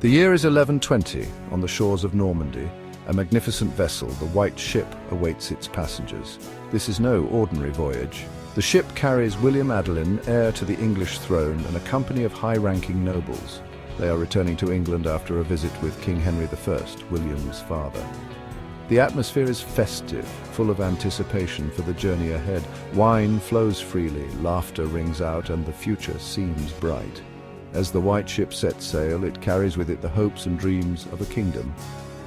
The year is 1120. On the shores of Normandy, a magnificent vessel, the White Ship, awaits its passengers. This is no ordinary voyage. The ship carries William Adelin, heir to the English throne, and a company of high-ranking nobles. They are returning to England after a visit with King Henry I, William's father. The atmosphere is festive, full of anticipation for the journey ahead. Wine flows freely, laughter rings out, and the future seems bright. As the White Ship sets sail, it carries with it the hopes and dreams of a kingdom.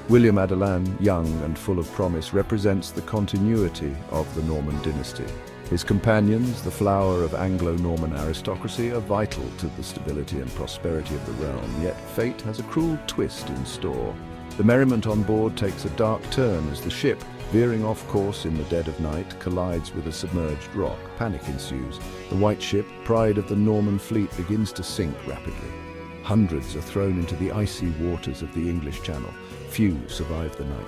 William Adelin, young and full of promise, represents the continuity of the Norman dynasty. His companions, the flower of Anglo-Norman aristocracy, are vital to the stability and prosperity of the realm, yet fate has a cruel twist in store. The merriment on board takes a dark turn as the ship, veering off course in the dead of night, collides with a submerged rock. Panic ensues. The White Ship, pride of the Norman fleet, begins to sink rapidly. Hundreds are thrown into the icy waters of the English Channel. Few survive the night.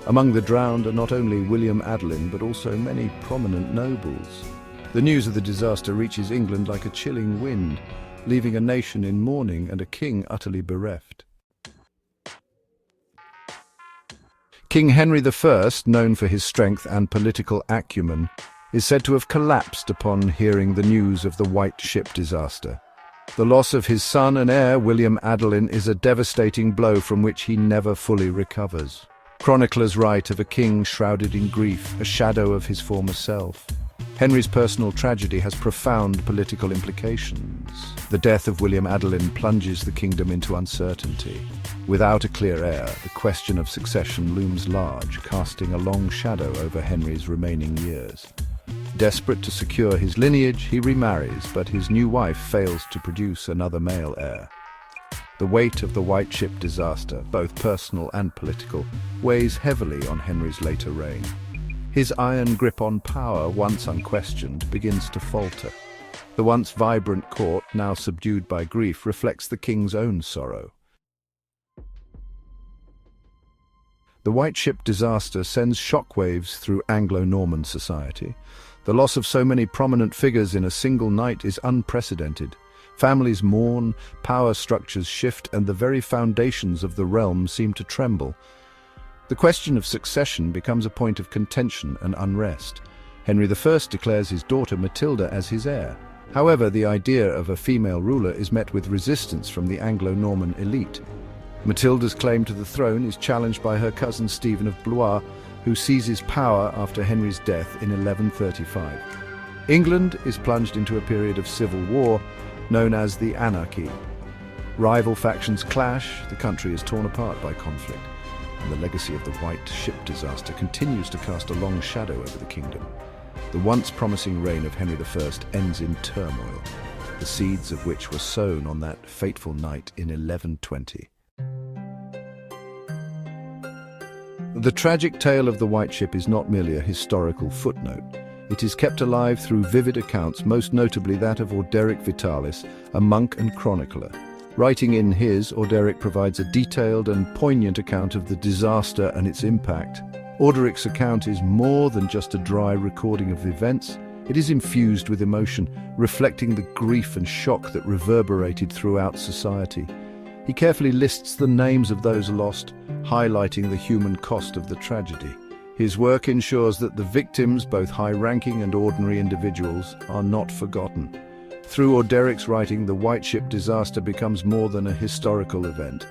Among the drowned are not only William Adelin, but also many prominent nobles. The news of the disaster reaches England like a chilling wind, leaving a nation in mourning and a king utterly bereft. King Henry I, known for his strength and political acumen, is said to have collapsed upon hearing the news of the White Ship disaster. The loss of his son and heir, William Adelin, is a devastating blow from which he never fully recovers. Chroniclers write of a king shrouded in grief, a shadow of his former self. Henry's personal tragedy has profound political implications. The death of William Adelin plunges the kingdom into uncertainty. Without a clear heir, the question of succession looms large, casting a long shadow over Henry's remaining years. Desperate to secure his lineage, he remarries, but his new wife fails to produce another male heir. The weight of the White Ship disaster, both personal and political, weighs heavily on Henry's later reign. His iron grip on power, once unquestioned, begins to falter. The once vibrant court, now subdued by grief, reflects the king's own sorrow. The White Ship disaster sends shockwaves through Anglo-Norman society. The loss of so many prominent figures in a single night is unprecedented. Families mourn, power structures shift, and the very foundations of the realm seem to tremble. The question of succession becomes a point of contention and unrest. Henry I declares his daughter Matilda as his heir. However, the idea of a female ruler is met with resistance from the Anglo-Norman elite. Matilda's claim to the throne is challenged by her cousin Stephen of Blois, who seizes power after Henry's death in 1135. England is plunged into a period of civil war known as the Anarchy. Rival factions clash, the country is torn apart by conflict, and the legacy of the White Ship disaster continues to cast a long shadow over the kingdom. The once promising reign of Henry I ends in turmoil, the seeds of which were sown on that fateful night in 1120. The tragic tale of the White Ship is not merely a historical footnote. It is kept alive through vivid accounts, most notably that of Orderic Vitalis, a monk and chronicler. Writing in his, Orderic provides a detailed and poignant account of the disaster and its impact. Orderic's account is more than just a dry recording of events. It is infused with emotion, reflecting the grief and shock that reverberated throughout society. He carefully lists the names of those lost, highlighting the human cost of the tragedy. His work ensures that the victims, both high-ranking and ordinary individuals, are not forgotten. Through Orderic's writing, the White Ship disaster becomes more than a historical event.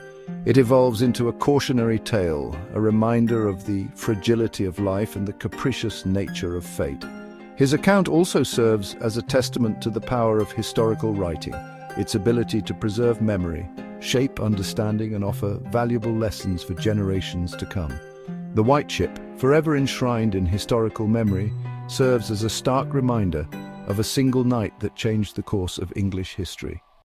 It evolves into a cautionary tale, a reminder of the fragility of life and the capricious nature of fate. His account also serves as a testament to the power of historical writing, its ability to preserve memory, shape understanding, and offer valuable lessons for generations to come. The White Ship, forever enshrined in historical memory, serves as a stark reminder of a single night that changed the course of English history.